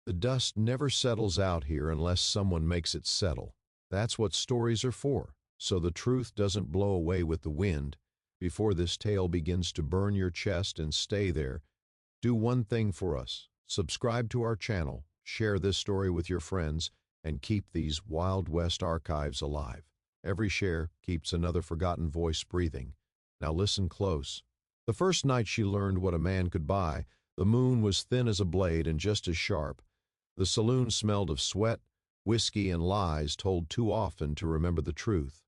The dust never settles out here unless someone makes it settle. That's what stories are for, so the truth doesn't blow away with the wind. Before this tale begins to burn your chest and stay there, do one thing for us. Subscribe to our channel, share this story with your friends, and keep these Wild West archives alive. Every share keeps another forgotten voice breathing. Now listen close. The first night she learned what a man could buy, the moon was thin as a blade and just as sharp. The saloon smelled of sweat, whiskey, and lies told too often to remember the truth.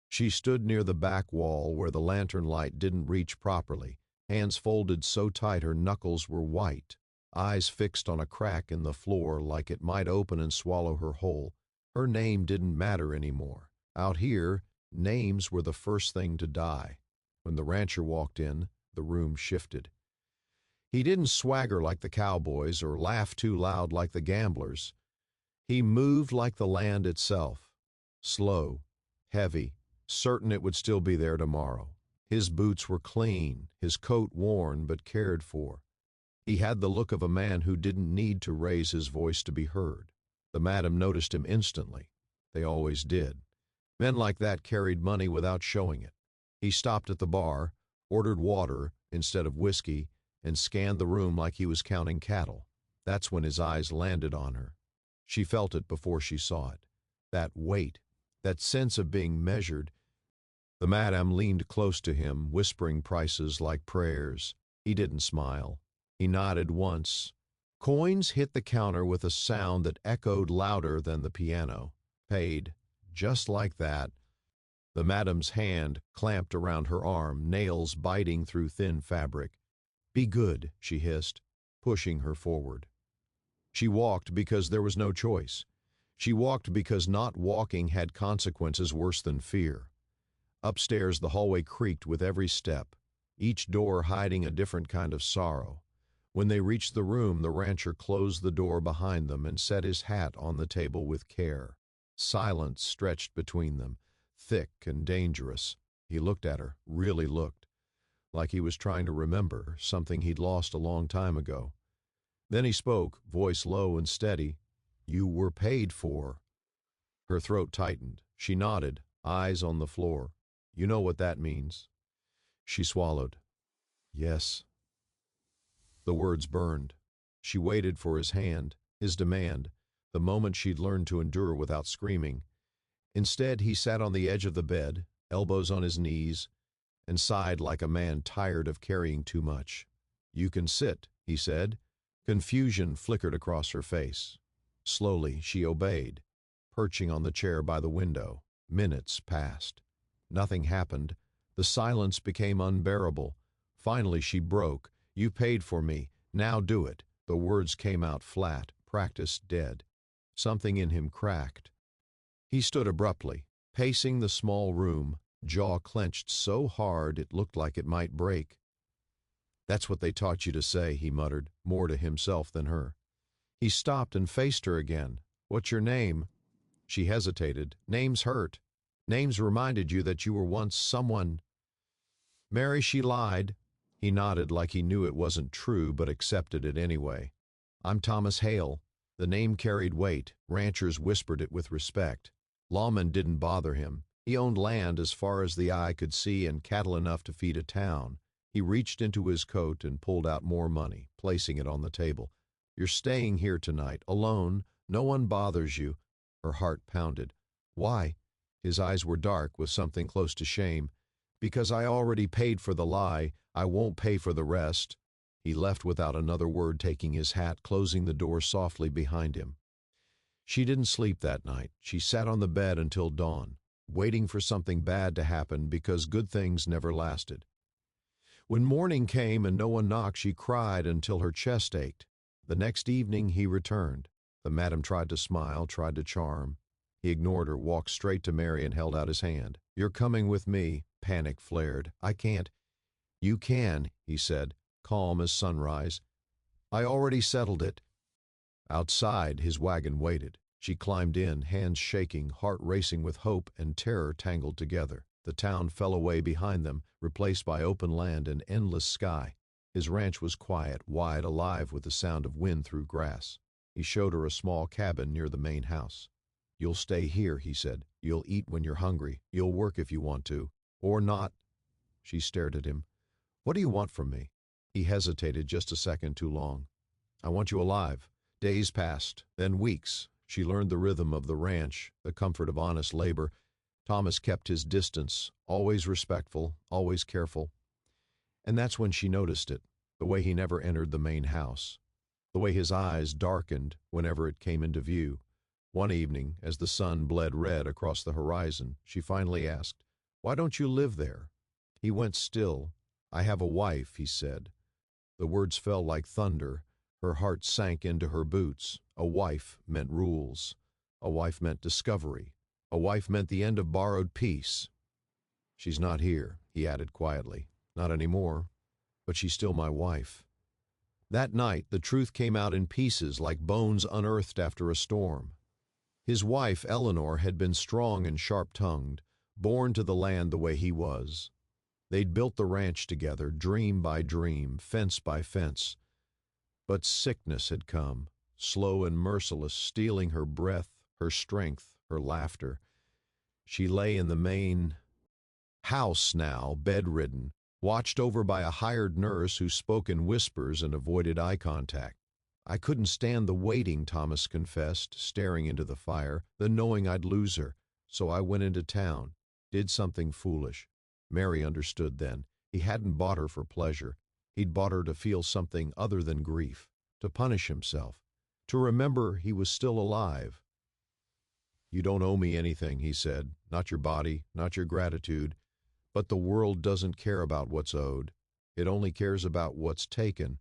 She stood near the back wall where the lantern light didn't reach properly, hands folded so tight her knuckles were white, eyes fixed on a crack in the floor like it might open and swallow her whole. Her name didn't matter anymore. Out here, names were the first thing to die. When the rancher walked in, the room shifted. He didn't swagger like the cowboys or laugh too loud like the gamblers. He moved like the land itself, slow, heavy, certain it would still be there tomorrow. His boots were clean, his coat worn but cared for. He had the look of a man who didn't need to raise his voice to be heard. The madam noticed him instantly. They always did. Men like that carried money without showing it. He stopped at the bar, ordered water instead of whiskey, and scanned the room like he was counting cattle. That's when his eyes landed on her. She felt it before she saw it. That weight, that sense of being measured. The madam leaned close to him, whispering prices like prayers. He didn't smile. He nodded once. Coins hit the counter with a sound that echoed louder than the piano. Paid. Just like that. The madam's hand clamped around her arm, nails biting through thin fabric. "Be good," she hissed, pushing her forward. She walked because there was no choice. She walked because not walking had consequences worse than fear. Upstairs, the hallway creaked with every step, each door hiding a different kind of sorrow. When they reached the room, the rancher closed the door behind them and set his hat on the table with care. Silence stretched between them, thick and dangerous. He looked at her, really looked, like he was trying to remember something he'd lost a long time ago. Then he spoke, voice low and steady. "You were paid for." Her throat tightened. She nodded, eyes on the floor. "You know what that means." She swallowed. "Yes." The words burned. She waited for his hand, his demand, the moment she'd learned to endure without screaming. Instead, he sat on the edge of the bed, elbows on his knees, and sighed like a man tired of carrying too much. "You can sit," he said. Confusion flickered across her face. Slowly, she obeyed, perching on the chair by the window. Minutes passed. Nothing happened. The silence became unbearable. Finally, she broke. "You paid for me. Now do it." The words came out flat, practiced dead. Something in him cracked. He stood abruptly, pacing the small room, jaw clenched so hard it looked like it might break. "That's what they taught you to say," he muttered, more to himself than her. He stopped and faced her again. "What's your name?" She hesitated. "Names hurt. Names reminded you that you were once someone." "Mary," she lied. He nodded like he knew it wasn't true, but accepted it anyway. "I'm Thomas Hale." The name carried weight. Ranchers whispered it with respect. Lawmen didn't bother him. He owned land as far as the eye could see and cattle enough to feed a town. He reached into his coat and pulled out more money, placing it on the table. "You're staying here tonight, alone. No one bothers you." Her heart pounded. "Why?" His eyes were dark with something close to shame. "Because I already paid for the lie. I won't pay for the rest." He left without another word, taking his hat, closing the door softly behind him. She didn't sleep that night. She sat on the bed until dawn, waiting for something bad to happen because good things never lasted. When morning came and no one knocked, she cried until her chest ached. The next evening he returned. The madam tried to smile, tried to charm. He ignored her, walked straight to Mary and held out his hand. "You're coming with me." Panic flared. "I can't." "You can," he said, calm as sunrise. "I already settled it." Outside, his wagon waited. She climbed in, hands shaking, heart racing with hope and terror tangled together. The town fell away behind them, replaced by open land and endless sky. His ranch was quiet, wide, alive with the sound of wind through grass. He showed her a small cabin near the main house. "You'll stay here," he said. "You'll eat when you're hungry. You'll work if you want to. Or not." She stared at him. "What do you want from me?" He hesitated just a second too long. "I want you alive." Days passed, then weeks. She learned the rhythm of the ranch, the comfort of honest labor. Thomas kept his distance, always respectful, always careful. And that's when she noticed it, the way he never entered the main house, the way his eyes darkened whenever it came into view. One evening, as the sun bled red across the horizon, she finally asked, "Why don't you live there?" He went still. "I have a wife," he said. The words fell like thunder. Her heart sank into her boots. A wife meant rules. A wife meant discovery. A wife meant the end of borrowed peace. "She's not here," he added quietly. "Not anymore. But she's still my wife." That night, the truth came out in pieces like bones unearthed after a storm. His wife, Eleanor, had been strong and sharp-tongued, born to the land the way he was. They'd built the ranch together, dream by dream, fence by fence. But sickness had come, slow and merciless, stealing her breath, her strength, her laughter. She lay in the main house now, bedridden, watched over by a hired nurse who spoke in whispers and avoided eye contact. "I couldn't stand the waiting," Thomas confessed, staring into the fire, "the knowing I'd lose her. So I went into town, did something foolish." Mary understood then. He hadn't bought her for pleasure. He'd bought her to feel something other than grief, to punish himself, to remember he was still alive. "You don't owe me anything," he said. "Not your body, not your gratitude. But the world doesn't care about what's owed. It only cares about what's taken."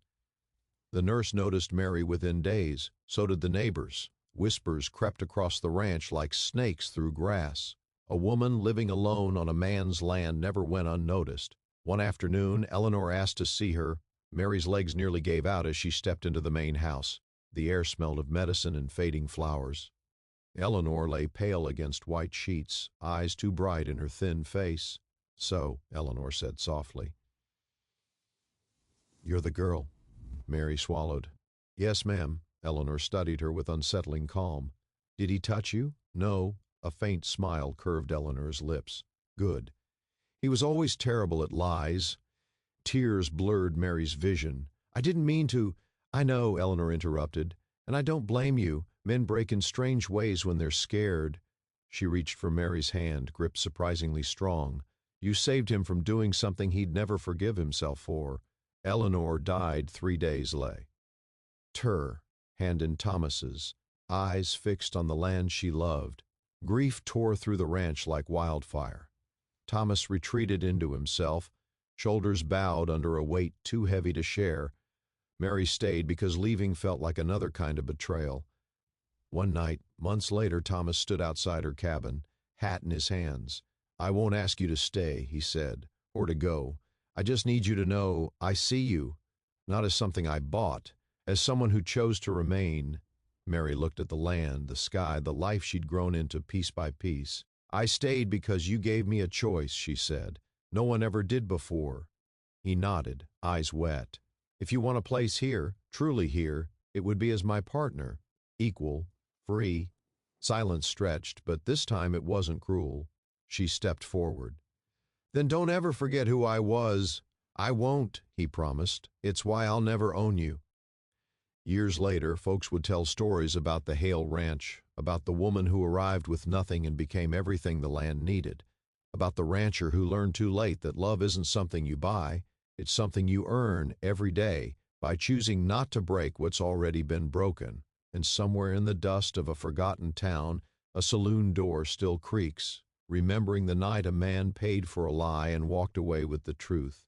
The nurse noticed Mary within days. So did the neighbors. Whispers crept across the ranch like snakes through grass. A woman living alone on a man's land never went unnoticed. One afternoon, Eleanor asked to see her. Mary's legs nearly gave out as she stepped into the main house. The air smelled of medicine and fading flowers. Eleanor lay pale against white sheets, eyes too bright in her thin face. "So," Eleanor said softly. "You're the girl." Mary swallowed. "Yes, ma'am." Eleanor studied her with unsettling calm. "Did he touch you?" "No." A faint smile curved Eleanor's lips. "Good." "He was always terrible at lies." Tears blurred Mary's vision. "I didn't mean to—" "I know," Eleanor interrupted, "and I don't blame you. Men break in strange ways when they're scared." She reached for Mary's hand, gripped surprisingly strong. "You saved him from doing something he'd never forgive himself for." Eleanor died 3 days later. Her hand in Thomas's, eyes fixed on the land she loved. Grief tore through the ranch like wildfire. Thomas retreated into himself, shoulders bowed under a weight too heavy to share. Mary stayed because leaving felt like another kind of betrayal. One night, months later, Thomas stood outside her cabin, hat in his hands. "I won't ask you to stay," he said, "or to go. I just need you to know I see you, not as something I bought, as someone who chose to remain." Mary looked at the land, the sky, the life she'd grown into piece by piece. "I stayed because you gave me a choice," she said. "No one ever did before." He nodded, eyes wet. "If you want a place here, truly here, it would be as my partner, equal, free." Silence stretched, but this time it wasn't cruel. She stepped forward. "Then don't ever forget who I was." "I won't," he promised. "It's why I'll never own you." Years later, folks would tell stories about the Hale Ranch, about the woman who arrived with nothing and became everything the land needed, about the rancher who learned too late that love isn't something you buy, it's something you earn every day by choosing not to break what's already been broken. And somewhere in the dust of a forgotten town, a saloon door still creaks, remembering the night a man paid for a lie and walked away with the truth.